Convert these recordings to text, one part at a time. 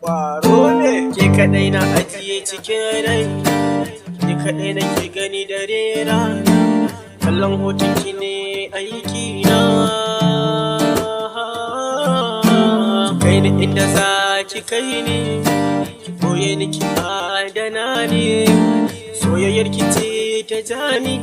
Kwaro ne ke kadai na ajiye cikin rai, ke kadai na ke gani dare rana, kallon hoton ki ne aiki na. Kai ni inda za ki kai ni, ki boye ni ki adana ni, soyayyar ki ce ta jani.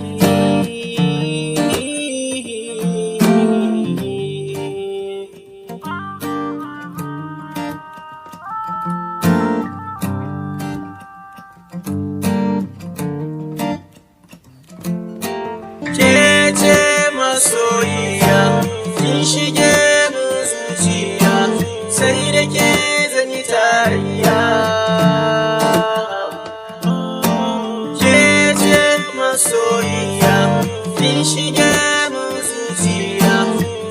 Kece masoyiyah, kin shige min zuciya, sai da ke zan yi tarayya. Kece masoyiyah, kin shige min zuciya,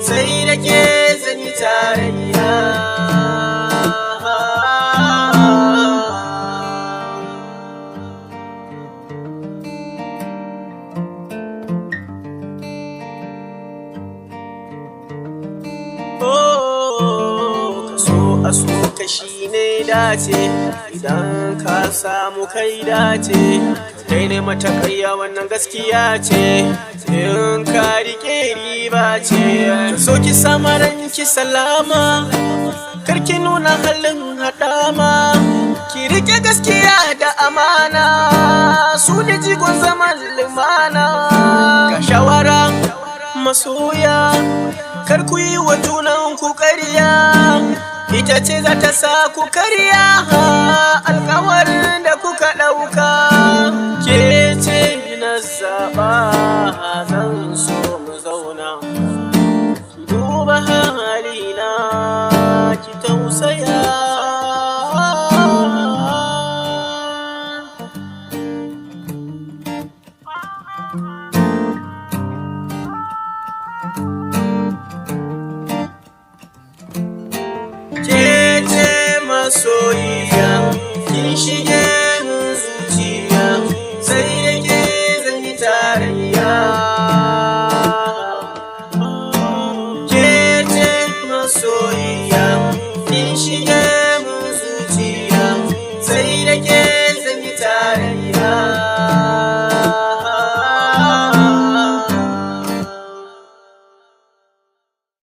sai da ke zan yi tarayya. Kaso kashi ne dace, idan ka samu kai dace, kai ne matakaiya wannan gaskiya ce, in ka rike riba ce. So ki sama ranki salama, karki nuna halin haɗama, ki rike gaskiya da amana, su ne jigon zaman limana. Ga shawara masoya, kar ku yi wa junan ku ƙarya, ita ce za ta sa ku karya alkawarin da kuka ɗauka. Ke ce na zaɓa, zan so mu zauna, ki duba halina ki tausaya. Kece masoyiyah, kin shige min zuciya, sai da ke zan yi tarayya. Kece masoyiyah, kin shige min zuciya, sai da ke